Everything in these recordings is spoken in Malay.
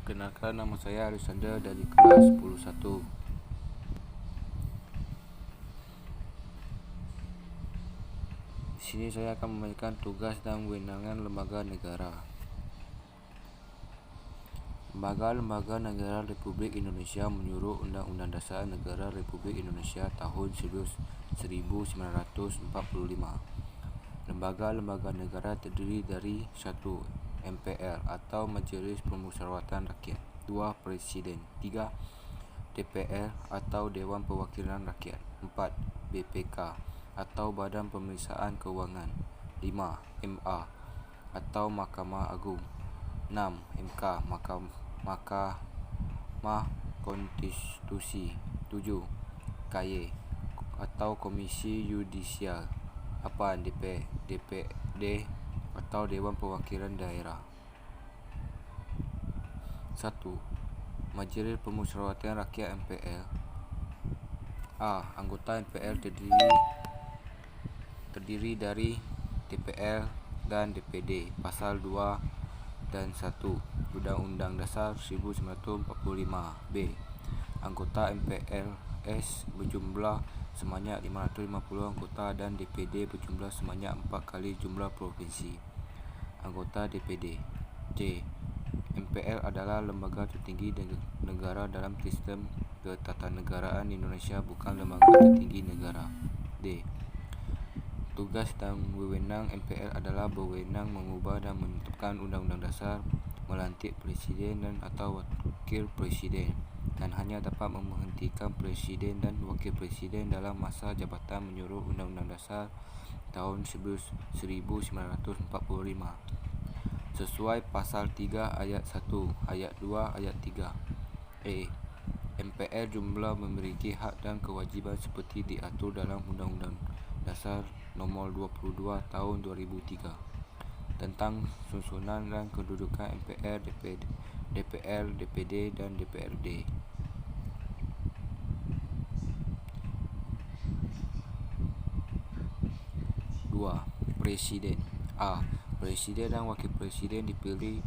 Kenalkan, nama saya Alexander dari kelas 10-1. Di sini saya akan memainkan tugas dan wewenangan lembaga negara. Lembaga-lembaga negara Republik Indonesia menurut Undang-Undang Dasar Negara Republik Indonesia tahun 1945. Lembaga-lembaga negara terdiri dari 1. MPR atau Majelis Permusyawaratan Rakyat. 2. Presiden. 3. DPR atau Dewan Perwakilan Rakyat. 4. BPK atau Badan Pemeriksaan Keuangan. 5. MA atau Mahkamah Agung. 6. MK Mahkamah Konstitusi. 7. KY atau Komisi Yudisial. 8. DPD atau Dewan Perwakilan Daerah. 1. Majelis Permusyawaratan Rakyat MPR. A. Anggota MPR terdiri dari DPR dan DPD. Pasal 2 dan 1 Undang-Undang Dasar 1945. B. Anggota MPRS berjumlah sebanyak 550 anggota dan DPD berjumlah sebanyak 4 kali jumlah provinsi anggota DPD. C. MPR adalah lembaga tertinggi negara dalam sistem ketatanegaraan Indonesia, bukan lembaga tertinggi negara. D. Tugas dan wewenang MPR adalah berwenang mengubah dan menetapkan undang-undang dasar, melantik presiden dan atau wakil presiden, dan hanya dapat memberhentikan presiden dan wakil presiden dalam masa jabatan menurut Undang-Undang Dasar tahun 1945 sesuai pasal 3 ayat 1, ayat 2, ayat 3. A. MPR jumlah memiliki hak dan kewajiban seperti diatur dalam Undang-Undang Dasar Nomor 22 Tahun 2003 tentang susunan dan kedudukan MPR, DPR, DPD, dan DPRD. 2. Presiden. A. Presiden dan wakil presiden dipilih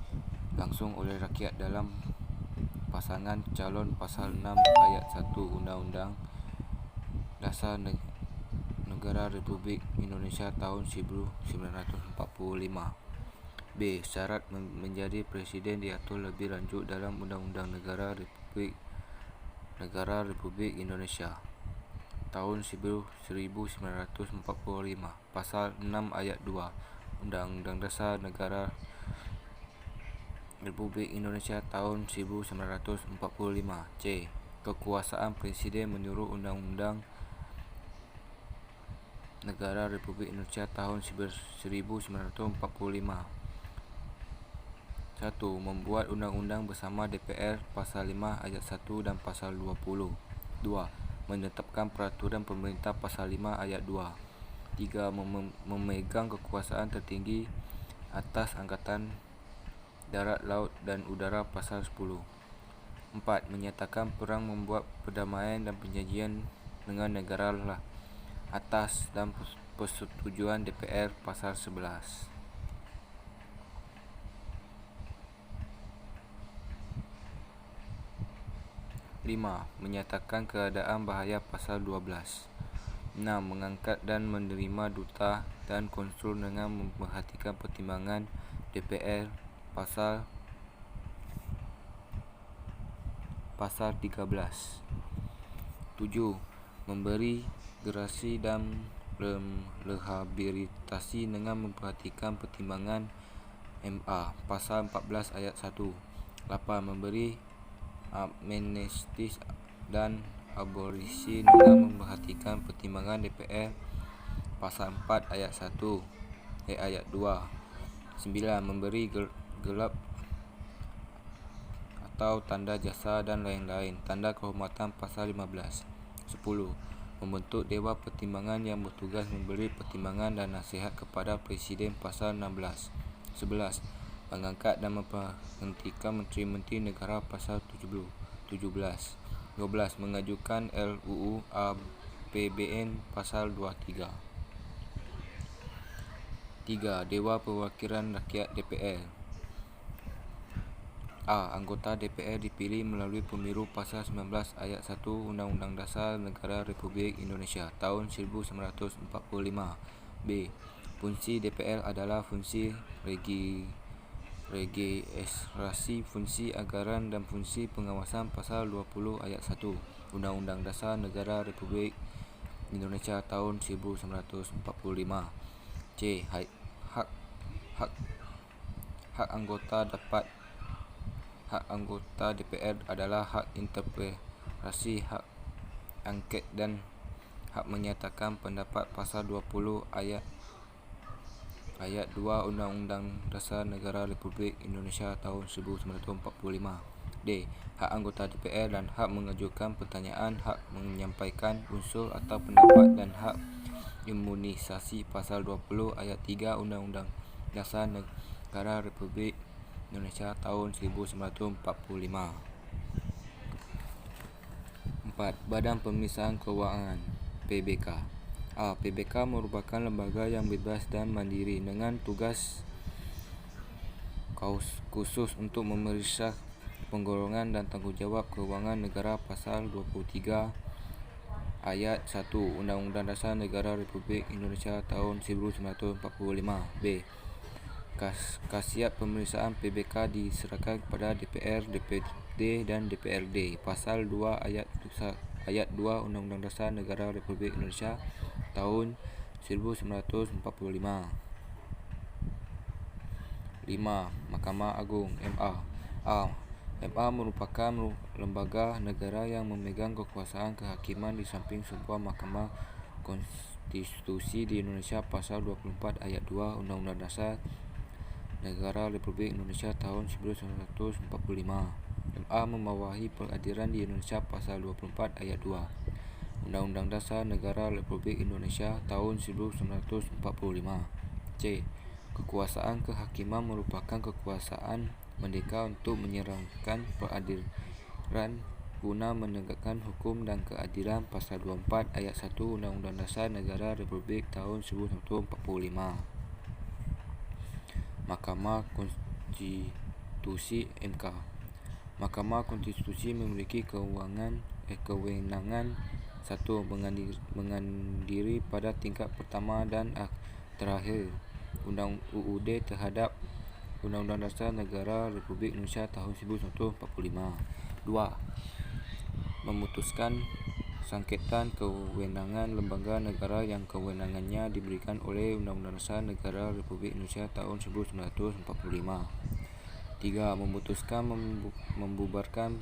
langsung oleh rakyat dalam pasangan calon pasal 6 ayat 1 Undang-Undang Dasar Negara Republik Indonesia tahun 1945. B. Syarat menjadi presiden diatur lebih lanjut dalam Undang-Undang Negara Republik Indonesia tahun 1945. Pasal 6 ayat 2 Undang-Undang Dasar Negara Republik Indonesia tahun 1945. C. Kekuasaan presiden menurut Undang-Undang Negara Republik Indonesia tahun 1945. 1. Membuat undang-undang bersama DPR pasal 5 ayat 1 dan pasal 20. 2. Menetapkan peraturan pemerintah pasal 5 ayat 2. 3. Memegang kekuasaan tertinggi atas angkatan darat, laut, dan udara pasal 10. 4. Menyatakan perang, membuat perdamaian dan perjanjian dengan negara atas dan persetujuan DPR pasal 11. 5. Menyatakan keadaan bahaya pasal 12. 6. Mengangkat dan menerima duta dan konsul dengan memperhatikan pertimbangan DPR pasal 13. 7. Memberi gerasi dan rehabilitasi dengan memperhatikan pertimbangan MA pasal 14 ayat 1. 8. Memberi amnesti dan abolisi dengan memperhatikan pertimbangan DPR pasal 4 ayat 1 ayat 2. 9. Memberi gelar atau tanda jasa dan lain-lain, tanda kehormatan pasal 15. 10. Membentuk Dewan Pertimbangan yang bertugas memberi pertimbangan dan nasihat kepada Presiden pasal 16. 11. Mengangkat dan memberhentikan Menteri-Menteri Negara pasal 17. 12. Mengajukan RUU APBN pasal 23. 3. Dewan Perwakilan Rakyat DPR. A. Anggota DPR dipilih melalui pemilu pasal 19 ayat 1 Undang-Undang Dasar Negara Republik Indonesia tahun 1945. B. Fungsi DPR adalah fungsi legislasi, fungsi anggaran dan fungsi pengawasan pasal 20 ayat 1 Undang-Undang Dasar Negara Republik Indonesia tahun 1945. C. Hak anggota DPR adalah hak interpelasi, hak angket dan hak menyatakan pendapat pasal 20 ayat 2 Undang-Undang Dasar Negara Republik Indonesia tahun 1945. D. Hak anggota DPR dan hak mengajukan pertanyaan, hak menyampaikan usul atau pendapat dan hak imunisasi pasal 20 ayat 3 Undang-Undang Dasar Negara Republik Indonesia tahun 1945. 4. Badan Pemeriksaan Keuangan (PBK). A. PBK merupakan lembaga yang bebas dan mandiri dengan tugas khusus untuk memeriksa penggolongan dan tanggungjawab keuangan negara pasal 23 ayat 1 Undang-Undang Dasar Negara Republik Indonesia tahun 1945. B. Khasiat pemeriksaan PBK diserahkan kepada DPR, DPD dan DPRD. Pasal 2 ayat 2 Undang-Undang Dasar Negara Republik Indonesia tahun 1945. 5. Mahkamah Agung (MA). A. MA merupakan lembaga negara yang memegang kekuasaan kehakiman di samping sebuah mahkamah konstitusi di Indonesia. Pasal 24 ayat 2 Undang-Undang Dasar Negara Republik Indonesia tahun 1945. MA membawahi peradilan di Indonesia. Pasal 24 ayat 2 Undang-Undang Dasar Negara Republik Indonesia tahun 1945. C. Kekuasaan kehakiman merupakan kekuasaan merdeka untuk menyelenggarakan peradilan guna menegakkan hukum dan keadilan. Pasal 24 ayat 1 Undang-Undang Dasar Negara Republik tahun 1945. Mahkamah Konstitusi (MK). Mahkamah Konstitusi memiliki kewenangan 1. Mengadili pada tingkat pertama dan terakhir UUD terhadap Undang-Undang Dasar Negara Republik Indonesia tahun 1945. 2. Memutuskan sengketa kewenangan lembaga negara yang kewenangannya diberikan oleh Undang-Undang Dasar Negara Republik Indonesia tahun 1945. 3. Memutuskan membubarkan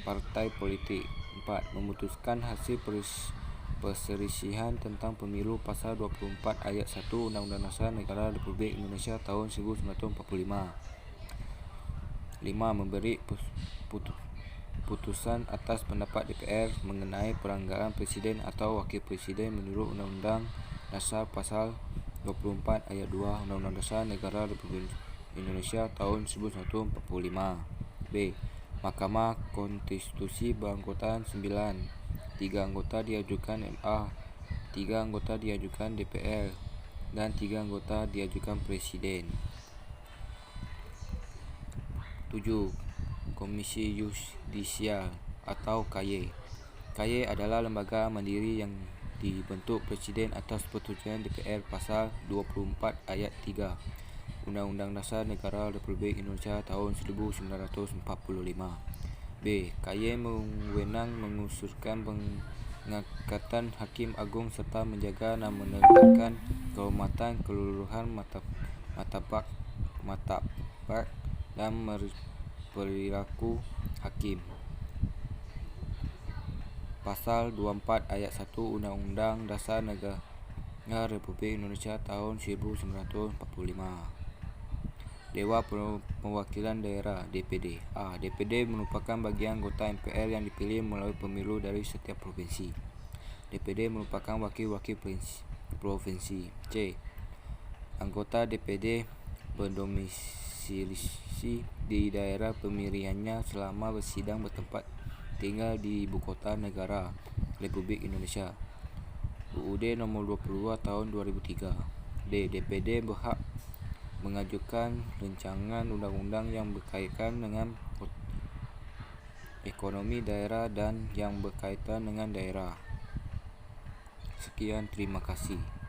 partai politik. 4. Memutuskan hasil perselisihan tentang pemilu. Pasal 24 ayat 1 Undang-Undang Dasar Negara Republik Indonesia tahun 1945. 5. Memberi putusan atas pendapat DPR mengenai pelanggaran presiden atau wakil presiden menurut Undang-Undang Dasar. Pasal 24 ayat 2 Undang-Undang Dasar Negara Republik Indonesia tahun 1945. B. Mahkamah Konstitusi beranggotakan 9. 3 anggota diajukan MA, 3 anggota diajukan DPR, dan 3 anggota diajukan Presiden. 7. Komisi Yudisial atau KY. KY adalah lembaga mandiri yang dibentuk Presiden atas persetujuan DPR. Pasal 24 ayat 3 Undang-Undang Dasar Negara Republik Indonesia tahun 1945. B. KY berwenang mengusulkan pengangkatan Hakim Agung serta menjaga dan menegakkan kehormatan, keluhuran martabat dan perilaku hakim. Pasal 24 ayat 1 Undang-Undang Dasar Negara Republik Indonesia tahun 1945. Dewan Perwakilan Daerah (DPD). A. DPD merupakan bagian anggota MPR yang dipilih melalui pemilu dari setiap provinsi. DPD merupakan wakil-wakil provinsi. C. Anggota DPD berdomisili di daerah pemilihannya selama bersidang bertempat tinggal di Ibukota Negara Republik Indonesia. UUD nomor 22 tahun 2003. D. DPD berhak mengajukan rancangan undang-undang yang berkaitan dengan ekonomi daerah dan yang berkaitan dengan daerah. Sekian, terima kasih.